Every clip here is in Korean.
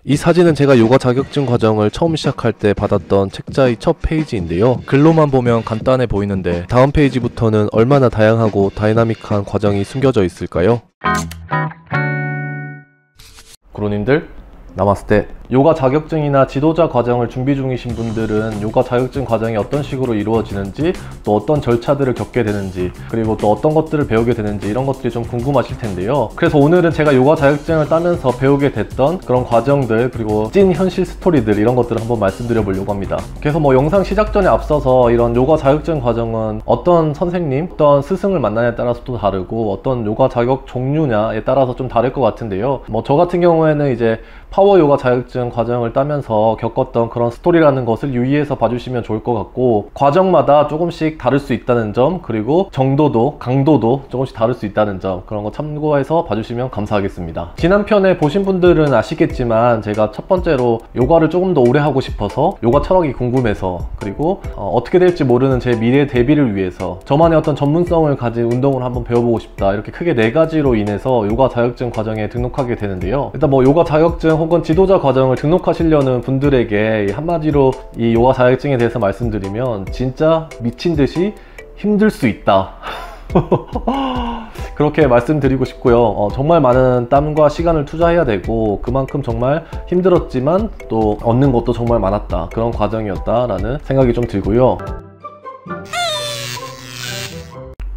이 사진은 제가 요가 자격증 과정을 처음 시작할 때 받았던 책자의 첫 페이지인데요. 글로만 보면 간단해 보이는데 다음 페이지부터는 얼마나 다양하고 다이나믹한 과정이 숨겨져 있을까요? 구로님들 나마스테. 요가 자격증이나 지도자 과정을 준비 중이신 분들은 요가 자격증 과정이 어떤 식으로 이루어지는지, 또 어떤 절차들을 겪게 되는지, 그리고 또 어떤 것들을 배우게 되는지 이런 것들이 좀 궁금하실 텐데요. 그래서 오늘은 제가 요가 자격증을 따면서 배우게 됐던 그런 과정들, 그리고 찐 현실 스토리들, 이런 것들을 한번 말씀드려 보려고 합니다. 그래서 영상 시작 전에 앞서서 이런 요가 자격증 과정은 어떤 선생님, 어떤 스승을 만나냐에 따라서 또 다르고 어떤 요가 자격 종류냐에 따라서 좀 다를 것 같은데요. 저 같은 경우에는 이제 파워 요가 자격증 과정을 따면서 겪었던 그런 스토리라는 것을 유의해서 봐주시면 좋을 것 같고, 과정마다 조금씩 다를 수 있다는 점, 그리고 정도도, 강도도 조금씩 다를 수 있다는 점, 그런 거 참고해서 봐주시면 감사하겠습니다. 지난 편에 보신 분들은 아시겠지만 제가 첫 번째로 요가를 조금 더 오래 하고 싶어서, 요가 철학이 궁금해서, 그리고 어떻게 될지 모르는 제 미래 대비를 위해서 저만의 어떤 전문성을 가진 운동을 한번 배워보고 싶다, 이렇게 크게 4가지로 인해서 요가 자격증 과정에 등록하게 되는데요. 일단 요가 자격증 혹은 지도자 과정을 등록하시려는 분들에게 한마디로 이 요가 자격증에 대해서 말씀드리면 진짜 미친듯이 힘들 수 있다. 그렇게 말씀드리고 싶고요. 정말 많은 땀과 시간을 투자해야 되고, 그만큼 정말 힘들었지만 또 얻는 것도 정말 많았다, 그런 과정이었다 라는 생각이 좀 들고요.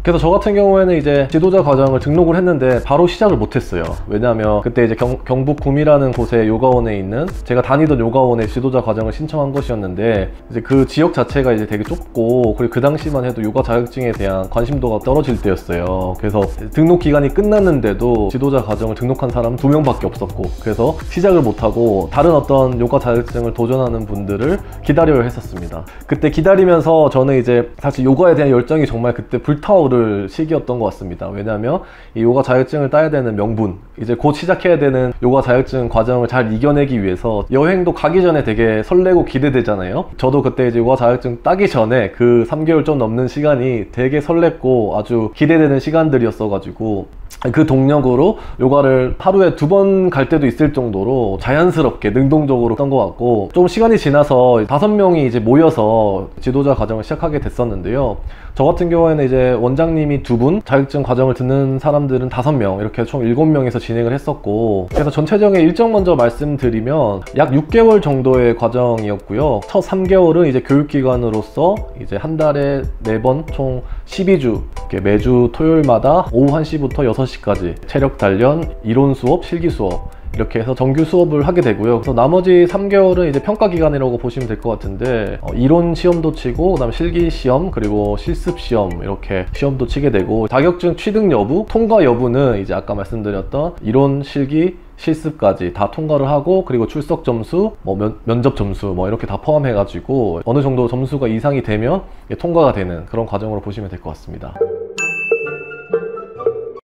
그래서 저 같은 경우에는 이제 지도자 과정을 등록을 했는데 바로 시작을 못했어요. 왜냐하면 그때 이제 경북 구미라는 곳에 요가원에 있는, 제가 다니던 요가원의 지도자 과정을 신청한 것이었는데, 이제 그 지역 자체가 이제 되게 좁고, 그리고 그 당시만 해도 요가 자격증에 대한 관심도가 떨어질 때였어요. 그래서 등록 기간이 끝났는데도 지도자 과정을 등록한 사람은 2명밖에 없었고, 그래서 시작을 못하고 다른 어떤 요가 자격증을 도전하는 분들을 기다려야 했었습니다. 그때 기다리면서 저는 이제 사실 요가에 대한 열정이 정말 그때 불타오를 시기였던 것 같습니다. 왜냐하면 이 요가 자격증을 따야 되는 명분, 이제 곧 시작해야 되는 요가 자격증 과정을 잘 이겨내기 위해서 여행도 가기 전에 되게 설레고 기대되잖아요. 저도 그때 이제 요가 자격증 따기 전에 그 3개월 좀 넘는 시간이 되게 설렜고 아주 기대되는 시간들이었어 가지고, 그 동력으로 요가를 하루에 2번 갈 때도 있을 정도로 자연스럽게 능동적으로 했던 것 같고, 좀 시간이 지나서 5명이 이제 모여서 지도자 과정을 시작하게 됐었는데요. 저 같은 경우에는 이제 원장님이 2분, 자격증 과정을 듣는 사람들은 5명, 이렇게 총 7명에서 진행을 했었고, 그래서 전체적인 일정 먼저 말씀드리면 약 6개월 정도의 과정이었고요. 첫 3개월은 이제 교육기관으로서 이제 한 달에 4번 총 12주, 이렇게 매주 토요일마다 오후 1시부터 6시까지 체력 단련, 이론 수업, 실기 수업, 이렇게 해서 정규 수업을 하게 되고요. 그래서 나머지 3개월은 이제 평가 기간이라고 보시면 될 것 같은데, 이론 시험도 치고, 그 다음에 실기 시험, 그리고 실습 시험, 이렇게 시험도 치게 되고, 자격증 취득 여부, 통과 여부는 이제 아까 말씀드렸던 이론, 실기, 실습까지 다 통과를 하고, 그리고 출석 점수, 면접 점수 이렇게 다 포함해 가지고 어느 정도 점수가 이상이 되면 통과가 되는 그런 과정으로 보시면 될 것 같습니다.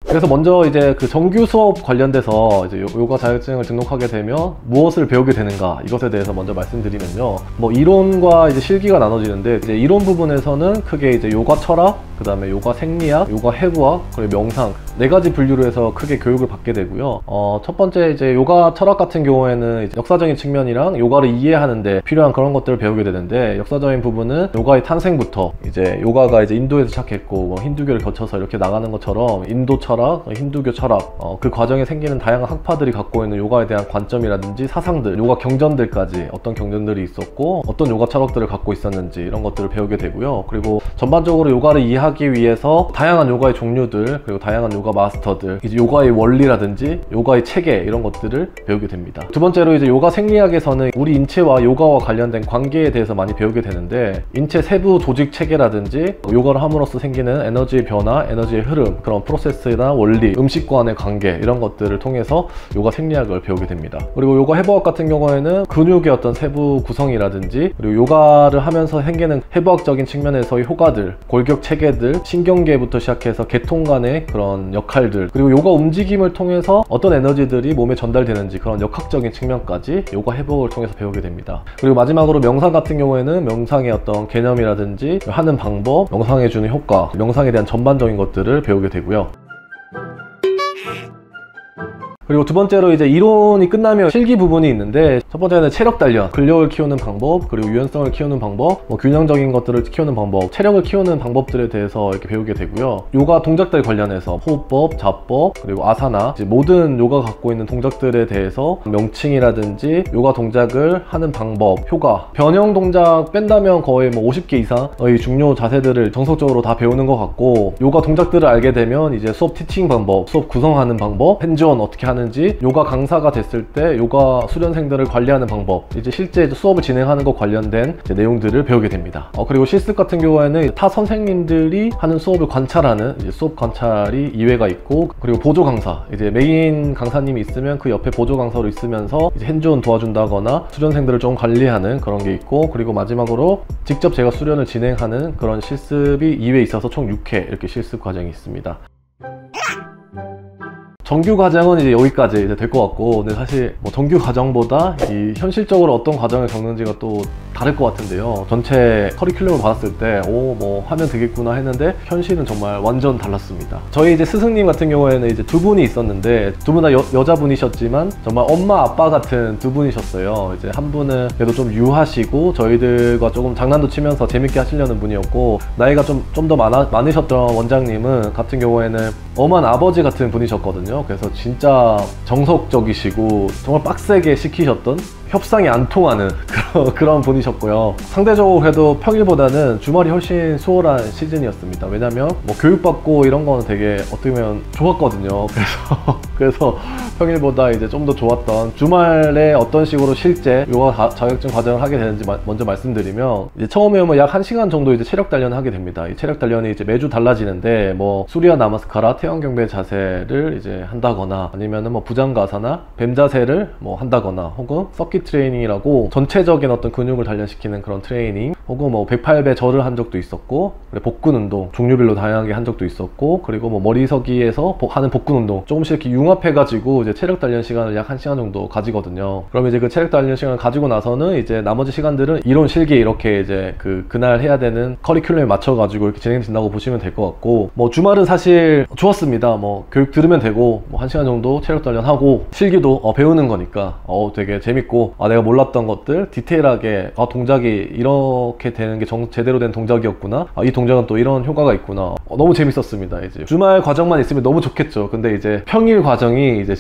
그래서 먼저 이제 그 정규 수업 관련돼서 이제 요가 자격증을 등록하게 되면 무엇을 배우게 되는가, 이것에 대해서 먼저 말씀드리면요. 이론과 이제 실기가 나눠지는데, 이제 이론 부분에서는 크게 이제 요가 철학, 그 다음에 요가 생리학, 요가 해부학, 그리고 명상, 4가지 분류로 해서 크게 교육을 받게 되고요. 첫 번째 이제 요가 철학 같은 경우에는 이제 역사적인 측면이랑 요가를 이해하는데 필요한 그런 것들을 배우게 되는데, 역사적인 부분은 요가의 탄생부터, 이제 요가가 이제 인도에서 시작했고 힌두교를 거쳐서 이렇게 나가는 것처럼 인도 철학, 힌두교 철학, 그 과정에 생기는 다양한 학파들이 갖고 있는 요가에 대한 관점이라든지 사상들, 요가 경전들까지 어떤 경전들이 있었고 어떤 요가 철학들을 갖고 있었는지, 이런 것들을 배우게 되고요. 그리고 전반적으로 요가를 이해하기 위해서 다양한 요가의 종류들, 그리고 다양한 요가 마스터들, 이제 요가의 원리라든지 요가의 체계, 이런 것들을 배우게 됩니다. 두 번째로 이제 요가 생리학에서는 우리 인체와 요가와 관련된 관계에 대해서 많이 배우게 되는데, 인체 세부 조직 체계라든지 요가를 함으로써 생기는 에너지의 변화, 에너지의 흐름, 그런 프로세스나 원리, 음식과의 관계, 이런 것들을 통해서 요가 생리학을 배우게 됩니다. 그리고 요가 해부학 같은 경우에는 근육의 어떤 세부 구성이라든지, 그리고 요가를 하면서 생기는 해부학적인 측면에서의 효과들, 골격 체계들, 신경계부터 시작해서 계통 간의 그런 역할들, 그리고 요가 움직임을 통해서 어떤 에너지들이 몸에 전달되는지, 그런 역학적인 측면까지 요가 해부학을 통해서 배우게 됩니다. 그리고 마지막으로 명상 같은 경우에는 명상의 어떤 개념이라든지 하는 방법, 명상해 주는 효과, 명상에 대한 전반적인 것들을 배우게 되고요. 그리고 두 번째로 이제 이론이 끝나면 실기 부분이 있는데, 첫 번째는 체력 단련, 근력을 키우는 방법, 그리고 유연성을 키우는 방법, 뭐 균형적인 것들을 키우는 방법, 체력을 키우는 방법들에 대해서 이렇게 배우게 되고요. 요가 동작들 관련해서 호흡법, 자법, 그리고 아사나, 이제 모든 요가가 갖고 있는 동작들에 대해서 명칭이라든지 요가 동작을 하는 방법, 효과, 변형 동작 뺀다면 거의 뭐 50개 이상의 중요 자세들을 정석적으로 다 배우는 것 같고, 요가 동작들을 알게 되면 이제 수업 티칭 방법, 수업 구성하는 방법, 핸즈온 어떻게 하는지, 요가 강사가 됐을 때 요가 수련생들을 관리하는 방법, 이제 실제 수업을 진행하는 것 관련된 이제 내용들을 배우게 됩니다. 그리고 실습 같은 경우에는 타 선생님들이 하는 수업을 관찰하는 이제 수업 관찰이 2회가 있고, 그리고 보조 강사, 이제 메인 강사님이 있으면 그 옆에 보조 강사로 있으면서 이제 핸즈온 도와준다거나 수련생들을 좀 관리하는 그런 게 있고, 그리고 마지막으로 직접 제가 수련을 진행하는 그런 실습이 2회 있어서 총 6회 이렇게 실습 과정이 있습니다. 정규 과정은 이제 여기까지 이제 될 것 같고, 근데 사실 뭐 정규 과정보다 이 현실적으로 어떤 과정을 겪는지가 또 다를 것 같은데요. 전체 커리큘럼을 받았을 때 뭐 하면 되겠구나 했는데 현실은 정말 완전 달랐습니다. 저희 이제 스승님 같은 경우에는 이제 두 분이 있었는데, 두 분 다 여자분이셨지만 정말 엄마 아빠 같은 두 분이셨어요. 이제 한 분은 그래도 좀 유하시고 저희들과 조금 장난도 치면서 재밌게 하시려는 분이었고, 나이가 좀 더 많으셨던 원장님은 같은 경우에는 엄한 아버지 같은 분이셨거든요. 그래서 진짜 정석적이시고 정말 빡세게 시키셨던, 협상이 안 통하는 그런 분이셨고요. 상대적으로 그래도 평일보다는 주말이 훨씬 수월한 시즌이었습니다. 왜냐면 뭐 교육받고 이런 거는 되게 어떻게 보면 좋았거든요. 그래서 평일보다 이제 좀 더 좋았던, 주말에 어떤 식으로 실제 요가 자격증 과정을 하게 되는지 먼저 말씀드리면, 이제 처음에 오면 약 1시간 정도 이제 체력 단련을 하게 됩니다. 이 체력 단련이 이제 매주 달라지는데, 뭐 수리아 나마스카라, 태양경배 자세를 이제 한다거나, 아니면은 뭐 부장가사나 뱀 자세를 뭐 한다거나, 혹은 서킷 트레이닝이라고 전체적인 어떤 근육을 단련시키는 그런 트레이닝, 혹은 뭐 108배 절을 한 적도 있었고, 복근 운동 종류별로 다양하게 한 적도 있었고, 그리고 뭐 머리서기에서 하는 복근 운동 조금씩 이렇게 융합해가지고 이제 체력 단련 시간을 약 1시간 정도 가지거든요. 그럼 이제 그 체력 단련 시간을 가지고 나서는 이제 나머지 시간들은 이론 실기 이렇게 이제 그날 해야 되는 커리큘럼에 맞춰가지고 이렇게 진행된다고 보시면 될 것 같고, 뭐 주말은 사실 좋았습니다. 뭐 교육 들으면 되고, 뭐 1시간 정도 체력 단련하고, 실기도 배우는 거니까 되게 재밌고, 내가 몰랐던 것들 디테일하게, 동작이 이렇게 되는 게 제대로 된 동작이었구나, 이 동작은 또 이런 효과가 있구나, 너무 재밌었습니다. 이제 주말 과정만 있으면 너무 좋겠죠. 근데 이제 평일 과정이 이제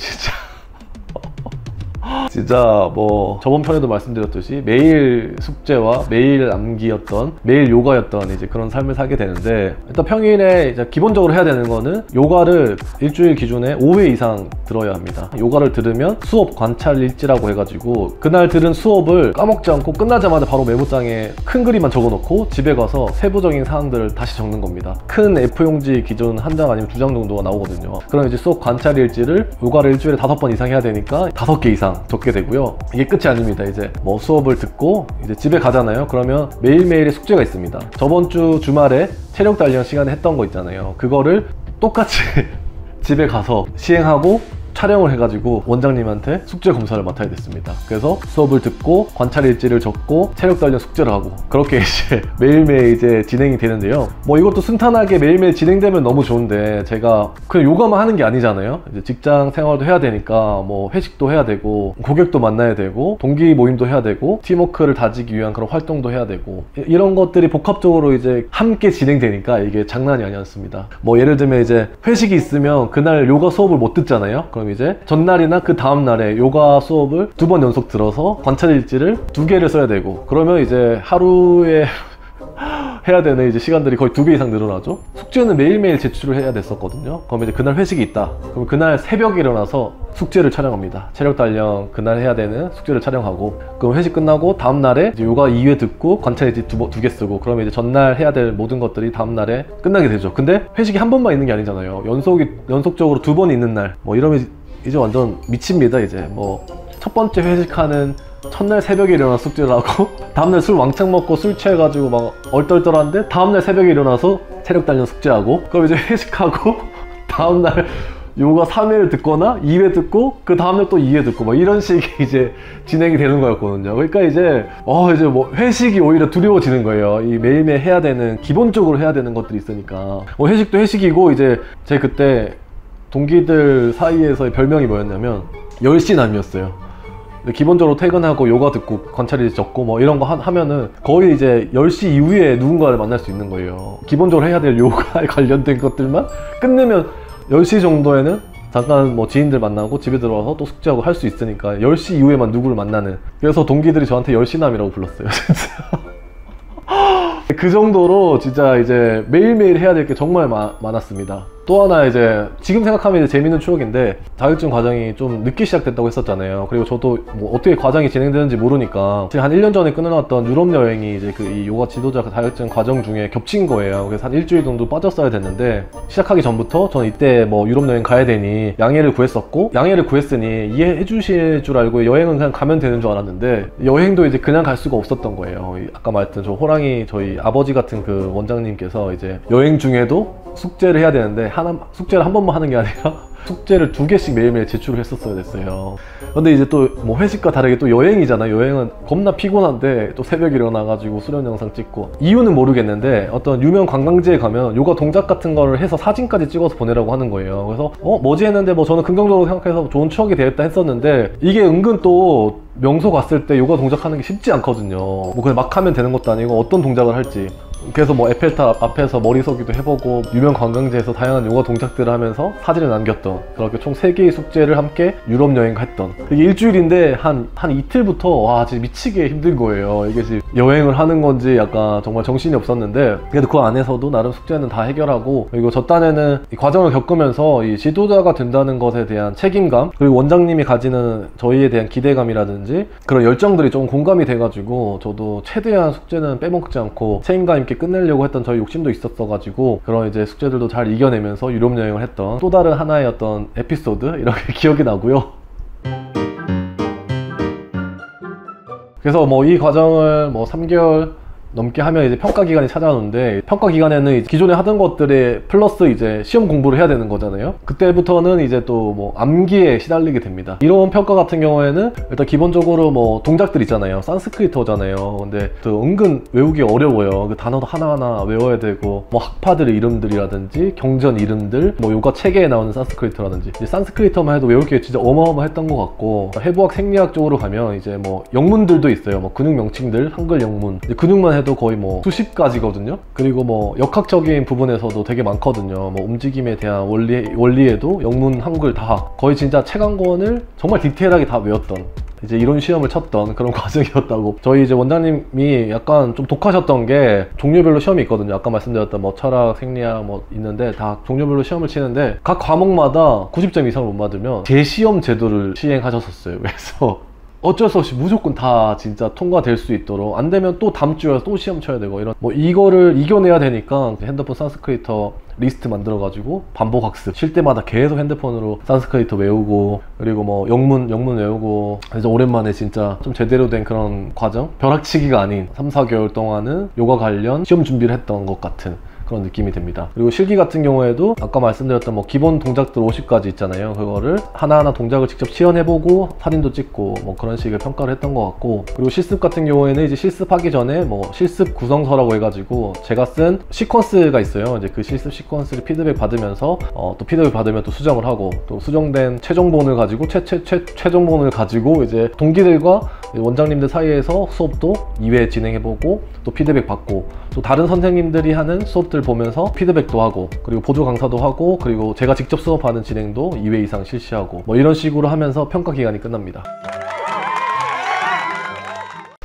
진짜 뭐 저번 편에도 말씀드렸듯이 매일 숙제와 매일 암기였던, 매일 요가였던 이제 그런 삶을 살게 되는데, 일단 평일에 이제 기본적으로 해야 되는 거는 요가를 일주일 기준에 5회 이상 들어야 합니다. 요가를 들으면 수업 관찰 일지라고 해가지고 그날 들은 수업을 까먹지 않고 끝나자마자 바로 메모장에 큰 그림만 적어놓고 집에 가서 세부적인 사항들을 다시 적는 겁니다. 큰 F 용지 기준 1장 아니면 2장 정도가 나오거든요. 그럼 이제 수업 관찰 일지를 요가를 일주일에 5번 이상 해야 되니까 5개 이상 적게 되고요. 이게 끝이 아닙니다. 이제 뭐 수업을 듣고 이제 집에 가잖아요. 그러면 매일매일의 숙제가 있습니다. 저번 주 주말에 체력 단련 시간에 했던 거 있잖아요. 그거를 똑같이 집에 가서 시행하고 촬영을 해가지고 원장님한테 숙제 검사를 맡아야 됐습니다. 그래서 수업을 듣고 관찰 일지를 적고 체력 단련 숙제를 하고, 그렇게 이제 매일매일 이제 진행이 되는데요. 뭐 이것도 순탄하게 매일매일 진행되면 너무 좋은데, 제가 그냥 요가만 하는 게 아니잖아요. 이제 직장 생활도 해야 되니까 뭐 회식도 해야 되고, 고객도 만나야 되고, 동기 모임도 해야 되고, 팀워크를 다지기 위한 그런 활동도 해야 되고, 이런 것들이 복합적으로 이제 함께 진행되니까 이게 장난이 아니었습니다. 뭐 예를 들면 이제 회식이 있으면 그날 요가 수업을 못 듣잖아요. 그럼 이제 전날이나 그 다음날에 요가 수업을 2번 연속 들어서 관찰 일지를 2개를 써야 되고, 그러면 이제 하루에 해야 되는 이제 시간들이 거의 2배 이상 늘어나죠. 숙제는 매일매일 제출을 해야 됐었거든요. 그럼 이제 그날 회식이 있다. 그럼 그날 새벽에 일어나서 숙제를 촬영합니다. 체력 단련 그날 해야 되는 숙제를 촬영하고, 그럼 회식 끝나고 다음날에 이제 요가 2회 듣고 관찰 일지 2개 쓰고, 그러면 이제 전날 해야 될 모든 것들이 다음날에 끝나게 되죠. 근데 회식이 한 번만 있는 게 아니잖아요. 연속적으로 2번 있는 날, 뭐 이러면 이제 완전 미칩니다. 이제 뭐 첫 번째 회식하는 첫날 새벽에 일어나서 숙제를 하고, 다음날 술 왕창 먹고 술 취해가지고 막 얼떨떨한데 다음날 새벽에 일어나서 체력 단련 숙제하고, 그럼 이제 회식하고 다음날 요가 3회를 듣거나 2회 듣고, 그 다음날 또 2회 듣고, 막 이런 식이 이제 진행이 되는 거였거든요. 그러니까 이제 이제 뭐 회식이 오히려 두려워지는 거예요. 이 매일매일 해야 되는, 기본적으로 해야 되는 것들이 있으니까. 회식도 회식이고, 이제 제가 그때 동기들 사이에서의 별명이 뭐였냐면 10시남이었어요. 기본적으로 퇴근하고 요가 듣고 관찰이 적고 뭐 이런 거 하면은 거의 이제 10시 이후에 누군가를 만날 수 있는 거예요. 기본적으로 해야 될 요가에 관련된 것들만 끝내면 10시 정도에는 잠깐 뭐 지인들 만나고 집에 들어와서 또 숙제하고 할 수 있으니까 10시 이후에만 누구를 만나는. 그래서 동기들이 저한테 10시남이라고 불렀어요. 진짜. 그 정도로 진짜 이제 매일매일 해야 될 게 정말 많았습니다. 또 하나 이제 지금 생각하면 이제 재밌는 추억인데, 자격증 과정이 좀 늦게 시작됐다고 했었잖아요. 그리고 저도 뭐 어떻게 과정이 진행되는지 모르니까 제가 한 1년 전에 끊어놨던 유럽 여행이 이제 그 이 요가 지도자 자격증 과정 중에 겹친 거예요. 그래서 한 일주일 정도 빠졌어야 됐는데, 시작하기 전부터 저는 이때 뭐 유럽 여행 가야 되니 양해를 구했었고, 양해를 구했으니 이해해 주실 줄 알고 여행은 그냥 가면 되는 줄 알았는데, 여행도 이제 그냥 갈 수가 없었던 거예요. 아까 말했던 저 호랑이 저희 아버지 같은 그 원장님께서 이제 여행 중에도 숙제를 해야 되는데 숙제를 한 번만 하는 게 아니라 숙제를 2개씩 매일매일 제출을 했었어야 됐어요. 근데 이제 또 뭐 회식과 다르게 또 여행이잖아요. 여행은 겁나 피곤한데 또 새벽에 일어나가지고 수련 영상 찍고, 이유는 모르겠는데 어떤 유명 관광지에 가면 요가 동작 같은 거를 해서 사진까지 찍어서 보내라고 하는 거예요. 그래서 뭐지 했는데 뭐 저는 긍정적으로 생각해서 좋은 추억이 되겠다 했었는데, 이게 은근 또 명소 갔을 때 요가 동작하는 게 쉽지 않거든요. 뭐 그냥 막 하면 되는 것도 아니고 어떤 동작을 할지. 그래서 뭐 에펠탑 앞에서 머리 서기도 해보고 유명 관광지에서 다양한 요가 동작들을 하면서 사진을 남겼던, 그렇게 총 3개의 숙제를 함께 유럽 여행 했던, 이게 일주일인데 한 이틀부터 와 진짜 미치게 힘든 거예요. 이게 지금 여행을 하는 건지 약간 정말 정신이 없었는데, 그래도 그 안에서도 나름 숙제는 다 해결하고, 그리고 저 딴에는 이 과정을 겪으면서 이 지도자가 된다는 것에 대한 책임감, 그리고 원장님이 가지는 저희에 대한 기대감이라든지 그런 열정들이 좀 공감이 돼가지고, 저도 최대한 숙제는 빼먹지 않고 책임감 있게 끝내려고 했던 저희 욕심도 있었어가지고, 그런 이제 숙제들도 잘 이겨내면서 유럽 여행을 했던 또 다른 하나의 어떤 에피소드, 이렇게 기억이 나고요. 그래서 뭐 이 과정을 뭐 3개월 넘게 하면 이제 평가 기간이 찾아오는데, 평가 기간에는 이제 기존에 하던 것들에 플러스 이제 시험 공부를 해야 되는 거잖아요. 그때부터는 이제 또 뭐 암기에 시달리게 됩니다. 이런 평가 같은 경우에는 일단 기본적으로 뭐 동작들 있잖아요. 산스크리트어잖아요. 근데 또 은근 외우기 어려워요. 그 단어도 하나하나 외워야 되고, 뭐 학파들의 이름들이라든지 경전 이름들, 뭐 요가 체계에 나오는 산스크리트라든지, 이제 산스크리트어만 해도 외울 게 진짜 어마어마했던 것 같고, 해부학 생리학 쪽으로 가면 이제 뭐 영문들도 있어요. 뭐 근육 명칭들, 한글 영문, 근육만 해도 거의 뭐 수십 가지거든요. 그리고 뭐 역학적인 부분에서도 되게 많거든요. 뭐 움직임에 대한 원리에도 영문, 한글 다 거의 진짜 책 한 권을 정말 디테일하게 다 외웠던, 이제 이론 시험을 쳤던 그런 과정이었다고. 저희 이제 원장님이 약간 좀 독하셨던 게, 종류별로 시험이 있거든요. 아까 말씀드렸던 뭐 철학, 생리학 뭐 있는데 다 종류별로 시험을 치는데 각 과목마다 90점 이상을 못 받으면 재시험 제도를 시행하셨었어요. 그래서 어쩔 수 없이 무조건 다 진짜 통과될 수 있도록, 안 되면 또 다음 주에 또 시험 쳐야 되고, 이런 뭐 이거를 이겨내야 되니까 핸드폰 산스크리터 리스트 만들어 가지고 반복 학습, 쉴 때마다 계속 핸드폰으로 산스크리터 외우고, 그리고 뭐 영문 외우고, 그래서 오랜만에 진짜 좀 제대로 된 그런 과정, 벼락치기가 아닌 3-4개월 동안은 요가 관련 시험 준비를 했던 것 같은 그런 느낌이 듭니다. 그리고 실기 같은 경우에도 아까 말씀드렸던 뭐 기본 동작들 50가지 있잖아요. 그거를 하나하나 동작을 직접 시연해보고 사진도 찍고 뭐 그런 식의 평가를 했던 것 같고, 그리고 실습 같은 경우에는 이제 실습하기 전에 뭐 실습 구성서라고 해가지고 제가 쓴 시퀀스가 있어요. 이제 그 실습 시퀀스를 피드백 받으면서 또 피드백 받으면 또 수정을 하고, 또 수정된 최종본을 가지고 최종본을 가지고 이제 동기들과 원장님들 사이에서 수업도 2회 진행해보고, 또 피드백 받고, 또 다른 선생님들이 하는 수업들 보면서 피드백도 하고, 그리고 보조 강사도 하고, 그리고 제가 직접 수업하는 진행도 2회 이상 실시하고, 뭐 이런 식으로 하면서 평가 기간이 끝납니다.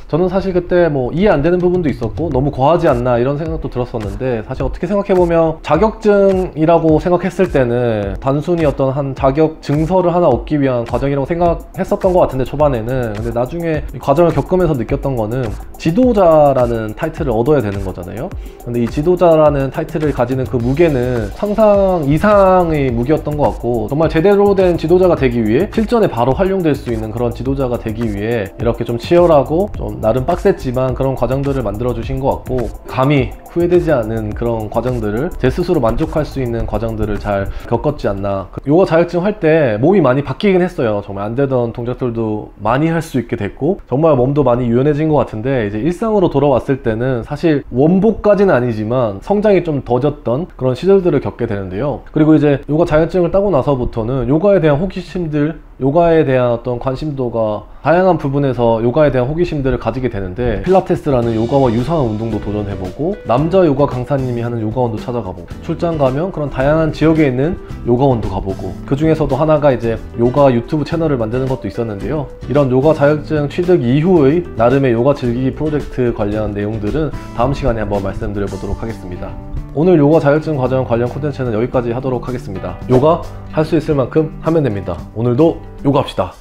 저는 사실 그때 뭐 이해 안 되는 부분도 있었고 너무 과하지 않나 이런 생각도 들었었는데, 사실 어떻게 생각해보면 자격증이라고 생각했을 때는 단순히 어떤 한 자격 증서를 하나 얻기 위한 과정이라고 생각했었던 것 같은데, 초반에는. 근데 나중에 이 과정을 겪으면서 느꼈던 거는 지도자라는 타이틀을 얻어야 되는 거잖아요. 근데 이 지도자라는 타이틀을 가지는 그 무게는 상상 이상의 무게였던 것 같고, 정말 제대로 된 지도자가 되기 위해 실전에 바로 활용될 수 있는 그런 지도자가 되기 위해 이렇게 좀 치열하고 좀 나름 빡셌지만 그런 과정들을 만들어 주신 것 같고, 감히 후회되지 않은 그런 과정들을, 제 스스로 만족할 수 있는 과정들을 잘 겪었지 않나. 요가 자격증 할 때 몸이 많이 바뀌긴 했어요. 정말 안 되던 동작들도 많이 할 수 있게 됐고, 정말 몸도 많이 유연해진 것 같은데, 이제 일상으로 돌아왔을 때는 사실 원복까지는 아니지만 성장이 좀 더뎠던 그런 시절들을 겪게 되는데요. 그리고 이제 요가 자격증을 따고 나서부터는 요가에 대한 호기심들, 요가에 대한 어떤 관심도가 다양한 부분에서 요가에 대한 호기심들을 가지게 되는데, 필라테스라는 요가와 유사한 운동도 도전해보고, 남자 요가 강사님이 하는 요가원도 찾아가보고, 출장 가면 그런 다양한 지역에 있는 요가원도 가보고, 그 중에서도 하나가 이제 요가 유튜브 채널을 만드는 것도 있었는데요. 이런 요가 자격증 취득 이후의 나름의 요가 즐기기 프로젝트 관련 내용들은 다음 시간에 한번 말씀드려보도록 하겠습니다. 오늘 요가 자격증 과정 관련 콘텐츠는 여기까지 하도록 하겠습니다. 요가 할 수 있을 만큼 하면 됩니다. 오늘도 요가 합시다.